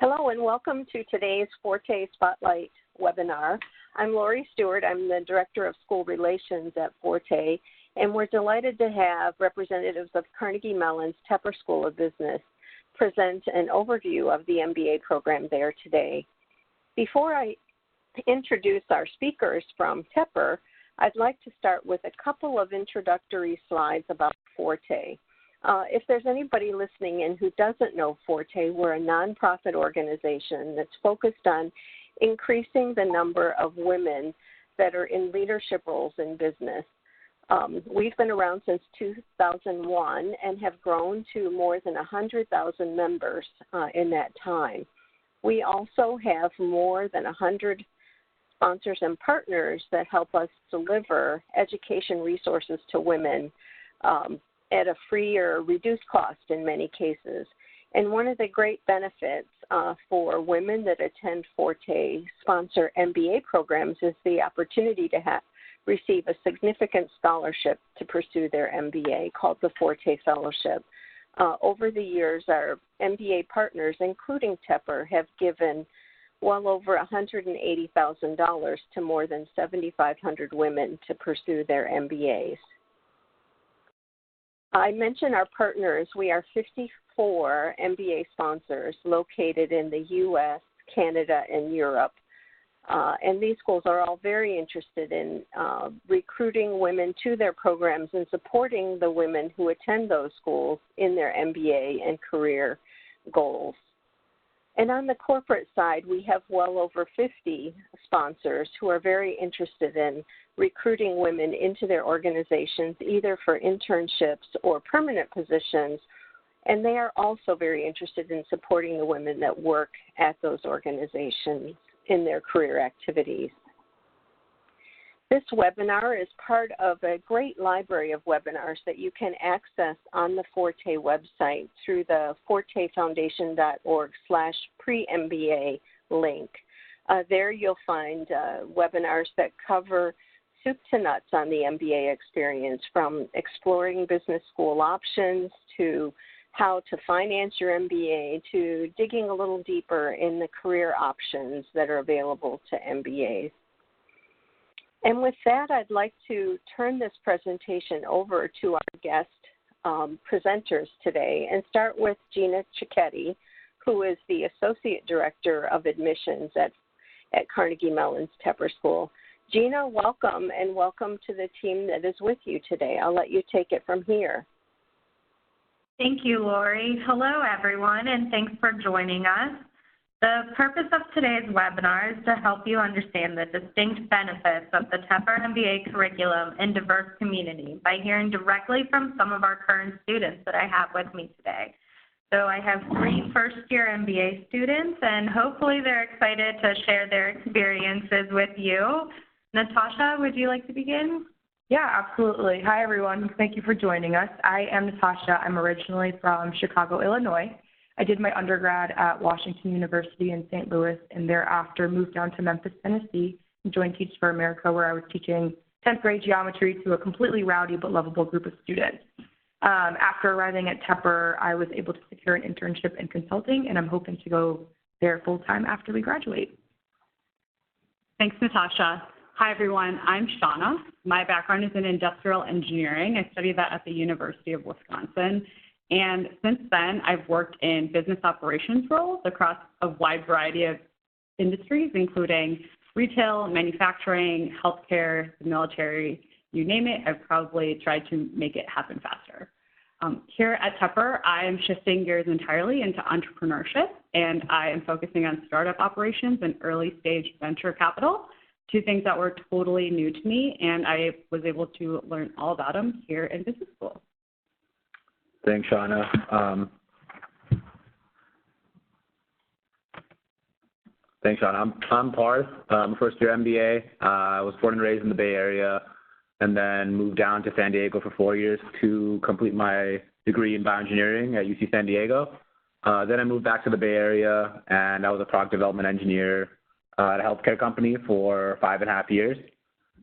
Hello and welcome to today's Forte Spotlight webinar. I'm Lori Stewart. I'm the Director of School Relations at Forte, and we're delighted to have representatives of Carnegie Mellon's Tepper School of Business present an overview of the MBA program there today. Before I introduce our speakers from Tepper, I'd like to start with a couple of introductory slides about Forte. If there's anybody listening in who doesn't know Forte, we're a nonprofit organization that's focused on increasing the number of women that are in leadership roles in business. We've been around since 2001 and have grown to more than 100,000 members in that time. We also have more than 100 sponsors and partners that help us deliver education resources to women at a free or reduced cost in many cases. And one of the great benefits for women that attend Forte sponsor MBA programs is the opportunity to receive a significant scholarship to pursue their MBA called the Forte Fellowship. Over the years, our MBA partners, including Tepper, have given well over $180,000 to more than 7,500 women to pursue their MBAs. I mentioned our partners. We are 54 MBA sponsors located in the U.S., Canada, and Europe. And these schools are all very interested in recruiting women to their programs and supporting the women who attend those schools in their MBA and career goals. And on the corporate side, we have well over 50 sponsors who are very interested in recruiting women into their organizations, either for internships or permanent positions. And they are also very interested in supporting the women that work at those organizations in their career activities. This webinar is part of a great library of webinars that you can access on the Forte website through the fortefoundation.org/pre-MBA link. There you'll find webinars that cover soup to nuts on the MBA experience, from exploring business school options to how to finance your MBA to digging a little deeper in the career options that are available to MBAs. And with that, I'd like to turn this presentation over to our guest presenters today and start with Gina Cicchetti, who is the Associate Director of Admissions at Carnegie Mellon's Tepper School. Gina, welcome, and welcome to the team that is with you today. I'll let you take it from here. Thank you, Lori. Hello, everyone, and thanks for joining us. The purpose of today's webinar is to help you understand the distinct benefits of the Tepper MBA curriculum in diverse community by hearing directly from some of our current students that I have with me today. So I have 3 first-year MBA students, and hopefully they're excited to share their experiences with you. Natasha, would you like to begin? Yeah, absolutely. Hi, everyone. Thank you for joining us. I am Natasha. I'm originally from Chicago, Illinois. I did my undergrad at Washington University in St. Louis, and thereafter moved down to Memphis, Tennessee, and joined Teach for America, where I was teaching 10th grade geometry to a completely rowdy but lovable group of students. After arriving at Tepper, I was able to secure an internship in consulting, and I'm hoping to go there full-time after we graduate. Thanks, Natasha. Hi, everyone. I'm Shauna. My background is in industrial engineering. I studied that at the University of Wisconsin. And since then, I've worked in business operations roles across a wide variety of industries, including retail, manufacturing, healthcare, the military, you name it. I've probably tried to make it happen faster. Here at Tepper, I am shifting gears entirely into entrepreneurship, and I am focusing on startup operations and early stage venture capital, 2 things that were totally new to me, and I was able to learn all about them here in business school. Thanks, Shauna. I'm Parth. I'm a first-year MBA. I was born and raised in the Bay Area, and then moved down to San Diego for 4 years to complete my degree in bioengineering at UC San Diego. Then I moved back to the Bay Area, and I was a product development engineer at a healthcare company for 5.5 years.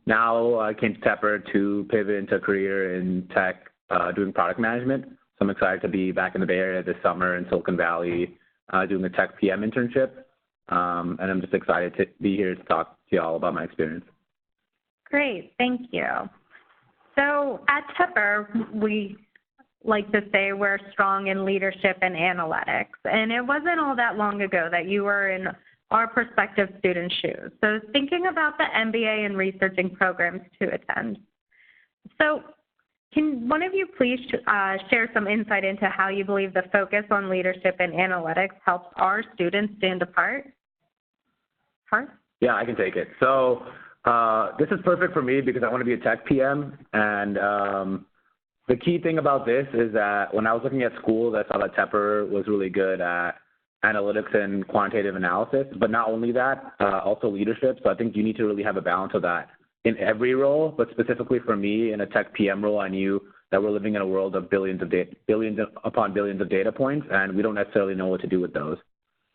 Now I came to Tepper to pivot into a career in tech, doing product management. So I'm excited to be back in the Bay Area this summer in Silicon Valley, doing a Tech PM internship. And I'm just excited to be here to talk to you all about my experience. Great, thank you. So at Tepper, we like to say we're strong in leadership and analytics. And it wasn't all that long ago that you were in our prospective students' shoes. So thinking about the MBA and researching programs to attend. So can one of you please share some insight into how you believe the focus on leadership and analytics helps our students stand apart? Harth? Yeah, I can take it. So this is perfect for me because I want to be a Tech PM. And the key thing about this is that when I was looking at schools, I saw that Tepper was really good at analytics and quantitative analysis, but not only that, also leadership. So I think you need to really have a balance of that in every role, but specifically for me in a Tech PM role, I knew that we're living in a world of billions upon billions of data points, and we don't necessarily know what to do with those.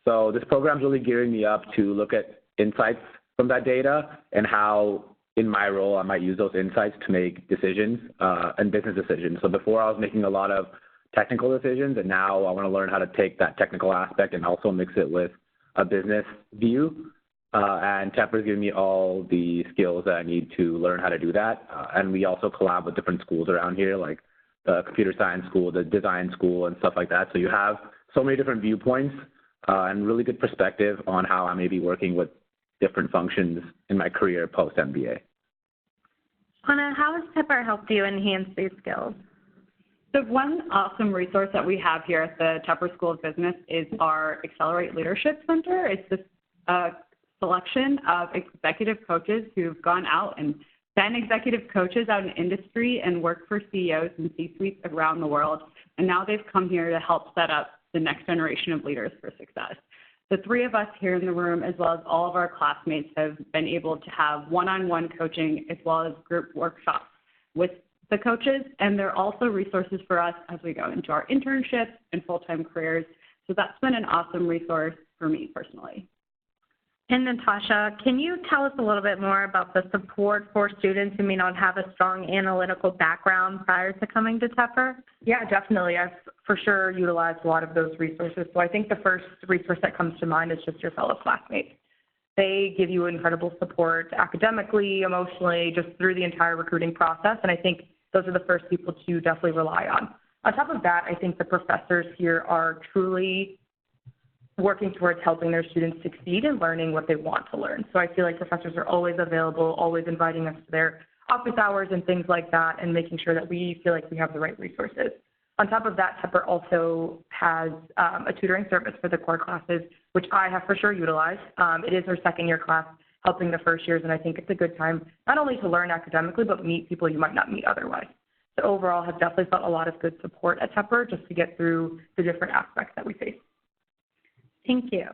So this program's really gearing me up to look at insights from that data and how in my role I might use those insights to make decisions and business decisions. So before I was making a lot of technical decisions, and now I want to learn how to take that technical aspect and also mix it with a business view. And Tepper's giving me all the skills that I need to learn how to do that. And we also collab with different schools around here, like the computer science school, the design school, and stuff like that. So you have so many different viewpoints and really good perspective on how I may be working with different functions in my career post-MBA. Anna, how has Tepper helped you enhance these skills? So one awesome resource that we have here at the Tepper School of Business is our Accelerate Leadership Center. It's this selection of executive coaches who've gone out and been executive coaches out in industry and worked for CEOs and C-suites around the world. And now they've come here to help set up the next generation of leaders for success. The three of us here in the room, as well as all of our classmates, have been able to have one-on-one coaching as well as group workshops with the coaches, and they're also resources for us as we go into our internships and full-time careers. So that's been an awesome resource for me personally. And Natasha, can you tell us a little bit more about the support for students who may not have a strong analytical background prior to coming to Tepper? Yeah, definitely. I've for sure utilized a lot of those resources. So I think the first resource that comes to mind is just your fellow classmates. They give you incredible support academically, emotionally, just through the entire recruiting process. And I think those are the first people to definitely rely on. On top of that, I think the professors here are truly working towards helping their students succeed and learning what they want to learn. So I feel like professors are always available, always inviting us to their office hours and things like that, and making sure that we feel like we have the right resources. On top of that, Tepper also has a tutoring service for the core classes, which I have for sure utilized. It is our second year class helping the first years, and I think it's a good time not only to learn academically, but meet people you might not meet otherwise. So overall, have definitely felt a lot of good support at Tepper just to get through the different aspects that we face. Thank you.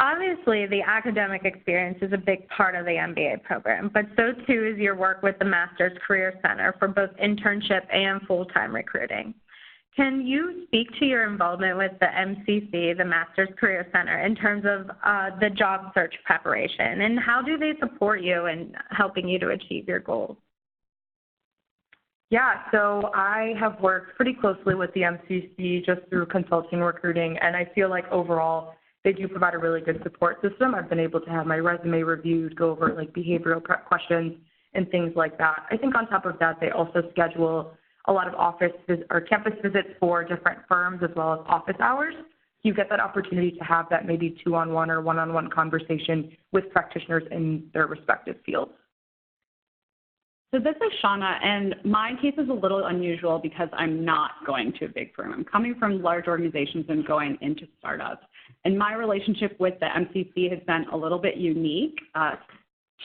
Obviously, the academic experience is a big part of the MBA program, but so too is your work with the Master's Career Center for both internship and full-time recruiting. Can you speak to your involvement with the MCC, the Master's Career Center, in terms of the job search preparation, and how do they support you in helping you to achieve your goals? Yeah, so I have worked pretty closely with the MCC just through consulting recruiting, and I feel like overall they do provide a really good support system. I've been able to have my resume reviewed, go over like behavioral questions and things like that. I think on top of that, they also schedule a lot of office or campus visits for different firms as well as office hours. You get that opportunity to have that maybe two-on-one or one-on-one conversation with practitioners in their respective fields. So this is Shauna, and my case is a little unusual because I'm not going to a big firm. I'm coming from large organizations and going into startups. And my relationship with the MCC has been a little bit unique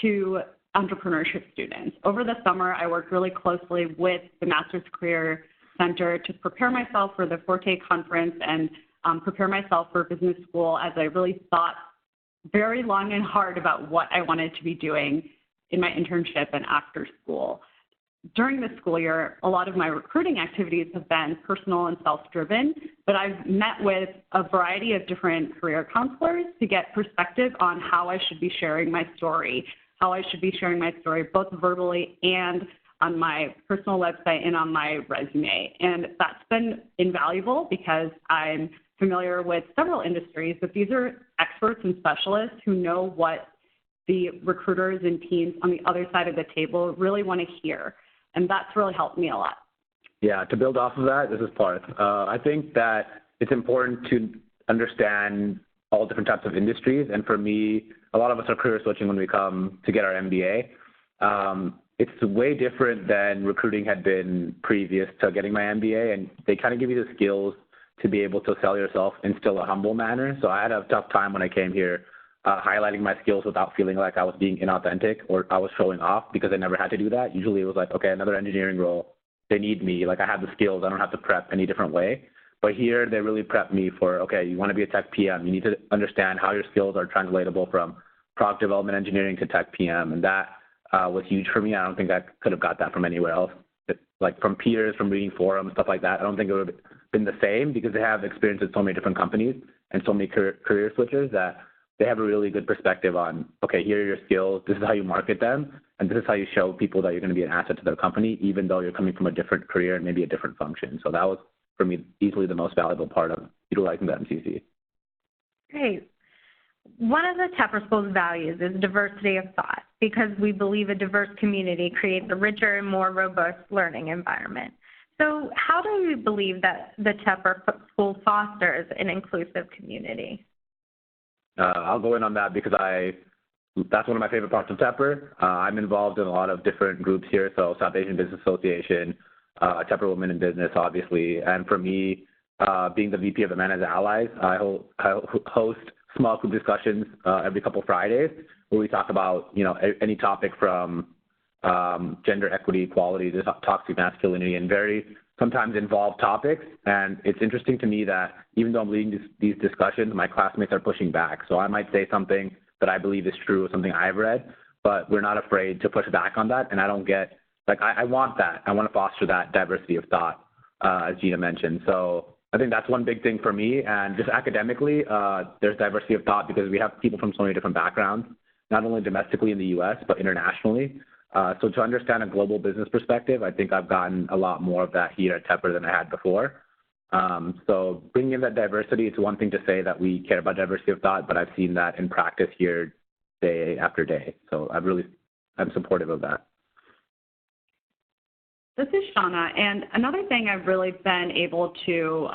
to entrepreneurship students. Over the summer, I worked really closely with the Master's Career Center to prepare myself for the Forte conference and prepare myself for business school as I really thought very long and hard about what I wanted to be doing in my internship and after school. During the school year, a lot of my recruiting activities have been personal and self-driven, but I've met with a variety of different career counselors to get perspective on how I should be sharing my story, both verbally and on my personal website and on my resume. And that's been invaluable because I'm familiar with several industries, but these are experts and specialists who know what the recruiters and teams on the other side of the table really want to hear. And that's really helped me a lot. Yeah, to build off of that, this is Parth. I think that it's important to understand all different types of industries. And for me, a lot of us are career switching when we come to get our MBA. It's way different than recruiting had been previous to getting my MBA, and they kind of give you the skills to be able to sell yourself in still a humble manner. So I had a tough time when I came here highlighting my skills without feeling like I was being inauthentic or I was showing off, because I never had to do that. Usually it was like, okay, another engineering role, they need me. Like, I have the skills, I don't have to prep any different way. But here they really prep me for, okay, you want to be a tech PM, you need to understand how your skills are translatable from product development engineering to tech PM. And that was huge for me. I don't think I could have got that from anywhere else. Like from peers, from reading forums, stuff like that, I don't think it would have been the same, because they have experience with so many different companies and so many career switchers that they have a really good perspective on, okay, here are your skills, this is how you market them, and this is how you show people that you're going to be an asset to their company, even though you're coming from a different career and maybe a different function. So that was, for me, easily the most valuable part of utilizing the MCC. Great. One of the Tepper School's values is diversity of thought, because we believe a diverse community creates a richer and more robust learning environment. So how do you believe that the Tepper School fosters an inclusive community? I'll go in on that because that's one of my favorite parts of Tepper. I'm involved in a lot of different groups here, so South Asian Business Association, Tepper Women in Business, obviously. And for me, being the VP of the Men as Allies, I host small group discussions every couple Fridays where we talk about, any topic from gender equity, equality, to toxic masculinity, and very sometimes involved topics. And it's interesting to me that even though I'm leading these discussions, my classmates are pushing back. So I might say something that I believe is true, something I've read, but we're not afraid to push back on that. And I don't get, I want that. I want to foster that diversity of thought, as Gina mentioned. So I think that's one big thing for me. And just academically, there's diversity of thought because we have people from so many different backgrounds, not only domestically in the U.S., but internationally. So to understand a global business perspective, I think I've gotten a lot more of that here at Tepper than I had before. So bringing in that diversity, it's one thing to say that we care about diversity of thought, but I've seen that in practice here day after day. So I'm supportive of that. This is Shauna, and another thing I've really been able to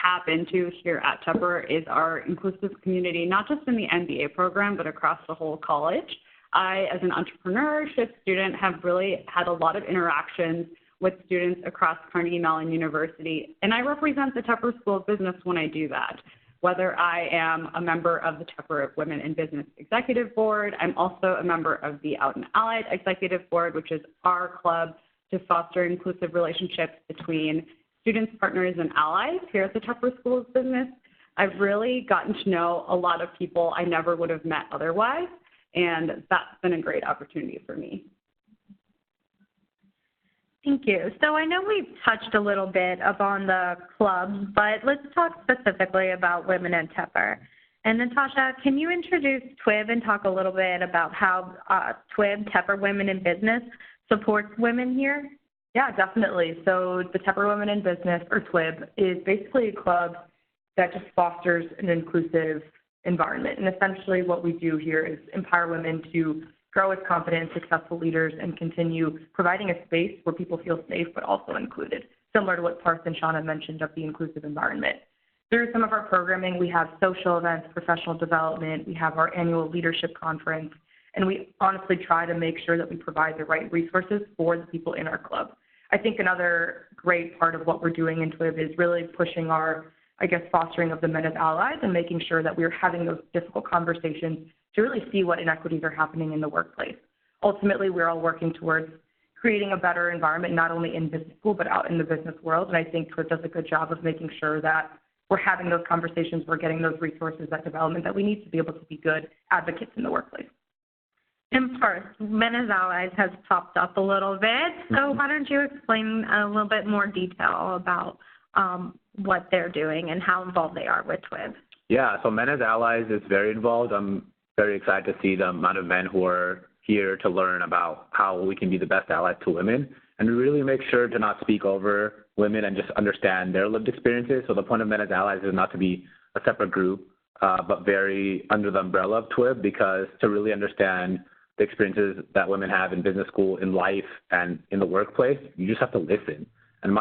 tap into here at Tepper is our inclusive community, not just in the MBA program, but across the whole college. I, as an entrepreneurship student, have really had a lot of interactions with students across Carnegie Mellon University, and I represent the Tepper School of Business when I do that. Whether I am a member of the Tepper Women in Business Executive Board, I'm also a member of the Out and Allied Executive Board, which is our club to foster inclusive relationships between students, partners, and allies here at the Tepper School of Business. I've really gotten to know a lot of people I never would have met otherwise, and that's been a great opportunity for me. Thank you. So I know we've touched a little bit upon the clubs, but let's talk specifically about women in Tepper. And Natasha, can you introduce TWIB and talk a little bit about how TWIB, Tepper Women in Business, supports women here? Yeah, definitely. So the Tepper Women in Business, or TWIB, is basically a club that just fosters an inclusive environment. And essentially what we do here is empower women to grow as confident, successful leaders, and continue providing a space where people feel safe but also included, similar to what Parth and Shauna mentioned of the inclusive environment. Through some of our programming, we have social events, professional development, we have our annual leadership conference, and we honestly try to make sure that we provide the right resources for the people in our club. I think another great part of what we're doing in TWIB is really pushing our, fostering of the men as allies and making sure that we're having those difficult conversations to really see what inequities are happening in the workplace. Ultimately, we're all working towards creating a better environment, not only in business school, but out in the business world. And I think TWIB does a good job of making sure that we're having those conversations, we're getting those resources, that development that we need to be able to be good advocates in the workplace. And Parth, Men as Allies has popped up a little bit. So why don't you explain a little bit more detail about what they're doing and how involved they are with TWIB? Yeah, so Men as Allies is very involved. I'm very excited to see the amount of men who are here to learn about how we can be the best allies to women and really make sure to not speak over women and just understand their lived experiences. So the point of Men as Allies is not to be a separate group, but very under the umbrella of TWIB, because to really understand the experiences that women have in business school, in life, and in the workplace, you just have to listen. And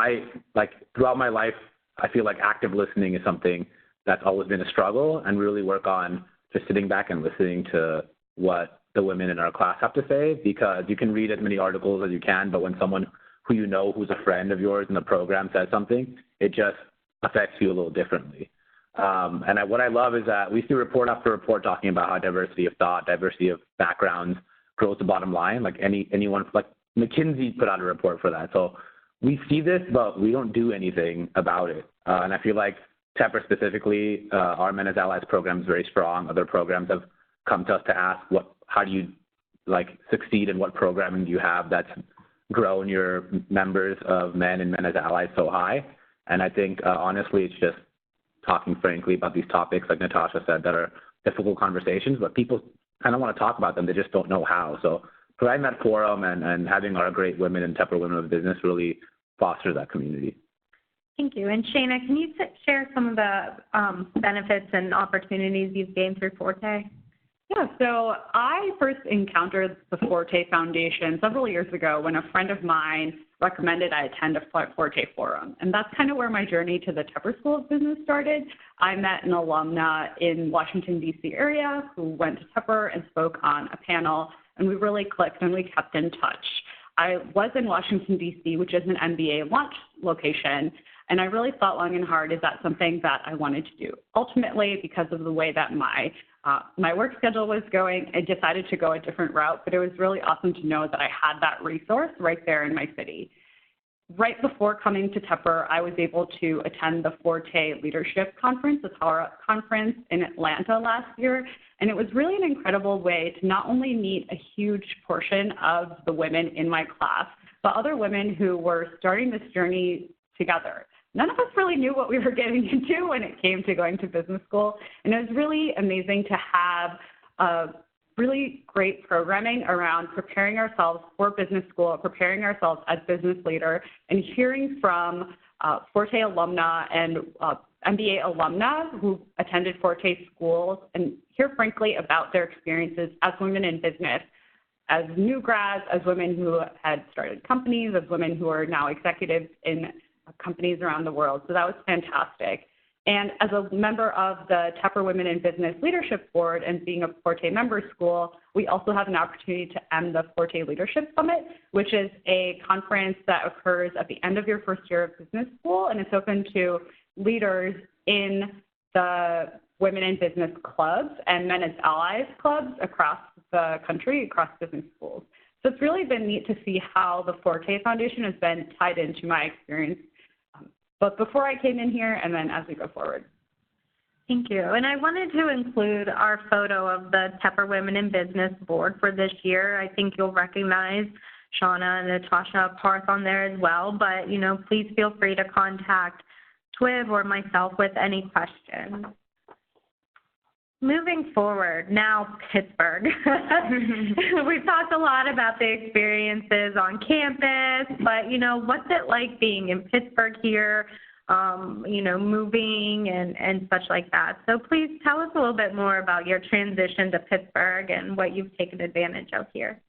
throughout my life, I feel like active listening is something that's always been a struggle, and really work on just sitting back and listening to what the women in our class have to say, because you can read as many articles as you can, but when someone who you know who's a friend of yours in the program says something, it just affects you a little differently. What I love is that we see report after report talking about how diversity of thought, diversity of backgrounds grows the bottom line. Like anyone, like McKinsey put out a report for that. So we see this, but we don't do anything about it. And I feel like Tepper specifically, our Men as Allies program is very strong. Other programs have come to us to ask, how do you succeed, and what programming do you have that's grown your members of men and Men as Allies so high? And I think honestly, it's just talking frankly about these topics, like Natasha said, that are difficult conversations, but people kind of want to talk about them. They just don't know how. So providing that forum and having our great women and Tepper Women of Business really fosters that community. Thank you. And Shana, can you share some of the benefits and opportunities you've gained through Forte? Yeah, so I first encountered the Forte Foundation several years ago when a friend of mine recommended I attend a Forte forum. And that's kind of where my journey to the Tepper School of Business started. I met an alumna in Washington, D.C. area who went to Tepper and spoke on a panel, and we really clicked and we kept in touch. I was in Washington, D.C., which is an MBA launch location, and I really thought long and hard, is that something that I wanted to do? Ultimately, because of the way that my work schedule was going, I decided to go a different route, but it was really awesome to know that I had that resource right there in my city. Right before coming to Tepper, I was able to attend the Forte Leadership Conference, the Tara Conference in Atlanta last year, and it was really an incredible way to not only meet a huge portion of the women in my class, but other women who were starting this journey together. None of us really knew what we were getting into when it came to going to business school, and it was really amazing to have really great programming around preparing ourselves for business school, preparing ourselves as business leader, and hearing from Forte alumna and MBA alumna who attended Forte schools, and hear frankly about their experiences as women in business, as new grads, as women who had started companies, as women who are now executives in companies around the world. So that was fantastic. And as a member of the Tepper Women in Business Leadership Board and being a Forte member school, we also have an opportunity to end the Forte Leadership Summit, which is a conference that occurs at the end of your first year of business school, and it's open to leaders in the Women in Business clubs and Men as Allies clubs across the country, across business schools. So it's really been neat to see how the Forte Foundation has been tied into my experience, both before I came in here and then as we go forward. Thank you. And I wanted to include our photo of the Tepper Women in Business board for this year. I think you'll recognize Shauna and Natasha Parth on there as well, but, please feel free to contact TWIB or myself with any questions. Moving forward, now Pittsburgh. We've talked a lot about the experiences on campus, but, what's it like being in Pittsburgh here, moving and such like that. So please tell us a little bit more about your transition to Pittsburgh and what you've taken advantage of here.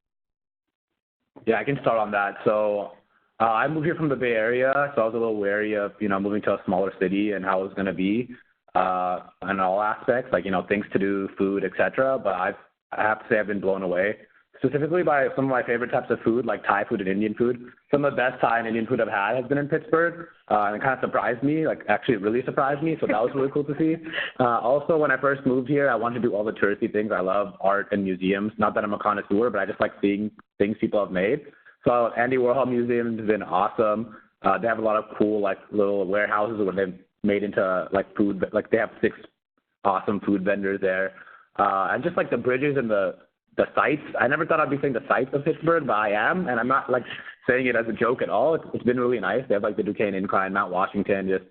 Yeah, I can start on that. So I moved here from the Bay Area, so I was a little wary of, moving to a smaller city and how it was going to be. In all aspects, things to do, food, etc. But I have to say I've been blown away, specifically by some of my favorite types of food, like Thai food and Indian food. Some of the best Thai and Indian food I've had has been in Pittsburgh, and it kind of surprised me, actually it really surprised me, so that was really cool to see. Also, when I first moved here, I wanted to do all the touristy things. I love art and museums. Not that I'm a connoisseur, but I just like seeing things people have made. So Andy Warhol Museum has been awesome. They have a lot of cool, little warehouses where they've made into food, they have 6 awesome food vendors there, and just the bridges and the sites. I never thought I'd be saying the sites of Pittsburgh, but I am, and I'm not saying it as a joke at all. It's been really nice. They have the Duquesne Incline, Mount Washington, just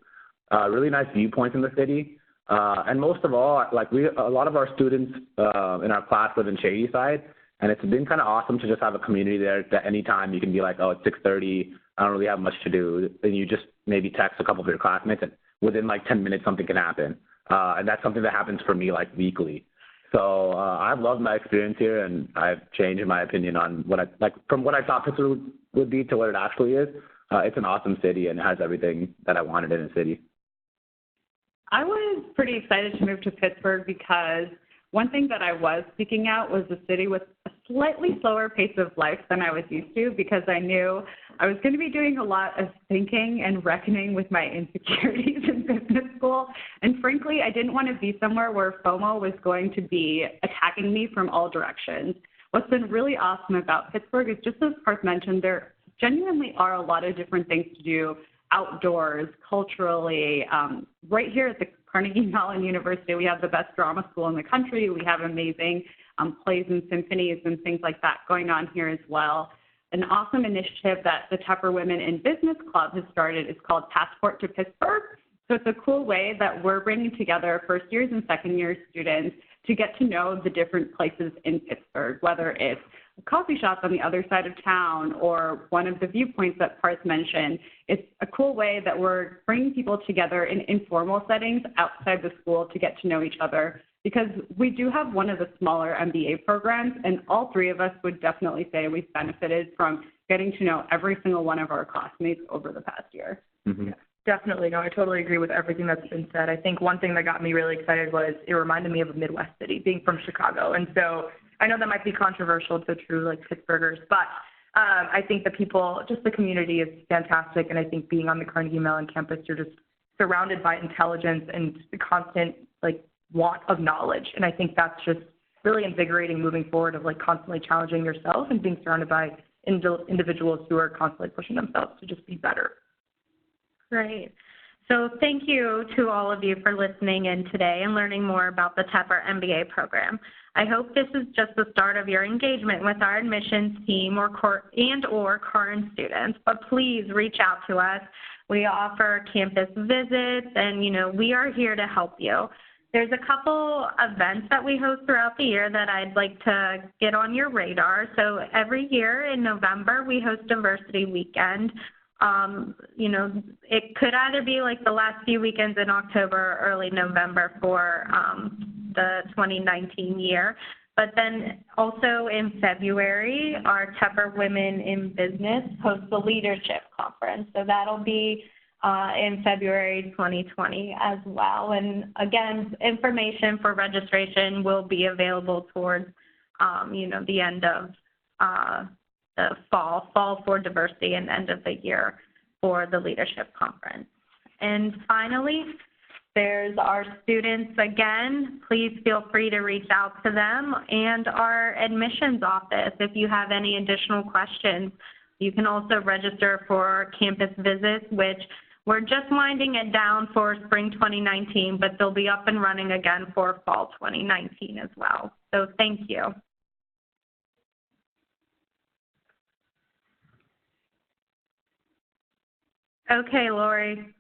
really nice viewpoints in the city, and most of all, a lot of our students in our class live in Shadyside, And it's been kind of awesome to just have a community there that anytime you can be like, oh, it's 6:30, I don't really have much to do. And you just maybe text a couple of your classmates, and within like 10 minutes, something can happen. And that's something that happens for me like weekly. So I've loved my experience here, and I've changed my opinion on what from what I thought Pittsburgh would be to what it actually is. It's an awesome city, and it has everything that I wanted in a city. I was pretty excited to move to Pittsburgh because one thing that I was seeking out was a city with a slightly slower pace of life than I was used to, because I knew I was going to be doing a lot of thinking and reckoning with my insecurities in business school. And frankly, I didn't want to be somewhere where FOMO was going to be attacking me from all directions. What's been really awesome about Pittsburgh is, just as Parth mentioned, there genuinely are a lot of different things to do outdoors, culturally. Right here at the Carnegie Mellon University, we have the best drama school in the country. We have amazing plays and symphonies and things like that going on here as well. An awesome initiative that the Tepper Women in Business Club has started is called Passport to Pittsburgh. So it's a cool way that we're bringing together first years and second year students to get to know the different places in Pittsburgh, whether it's a coffee shop on the other side of town or one of the viewpoints that Parth mentioned. It's a cool way that we're bringing people together in informal settings outside the school to get to know each other, because we do have one of the smaller MBA programs, and all three of us would definitely say we've benefited from getting to know every single one of our classmates over the past year. Mm-hmm. Yeah, definitely. No, I totally agree with everything that's been said. I think one thing that got me really excited was it reminded me of a Midwest city, being from Chicago. And so I know that might be controversial to true like Pittsburghers, but I think the people, just the community is fantastic. And I think being on the Carnegie Mellon campus, you're just surrounded by intelligence and the constant like want of knowledge. And I think that's just really invigorating moving forward, of like constantly challenging yourself and being surrounded by individuals who are constantly pushing themselves to just be better. Great. So thank you to all of you for listening in today and learning more about the Tepper MBA program. I hope this is just the start of your engagement with our admissions team or current students, but please reach out to us. We offer campus visits, and we are here to help you. There's a couple events that we host throughout the year that I'd like to get on your radar. So every year in November, we host Diversity Weekend. It could either be like the last few weekends in October or early November for the 2019 year. But then also in February, our Tepper Women in Business hosts the Leadership Conference. So that'll be in February 2020 as well. And again, information for registration will be available towards, the end of the fall for diversity, and end of the year for the Leadership Conference. And finally, there's our students again. Please feel free to reach out to them, and our admissions office if you have any additional questions. You can also register for campus visits, which we're just winding it down for spring 2019, but they'll be up and running again for fall 2019 as well. So thank you. Okay, Lori.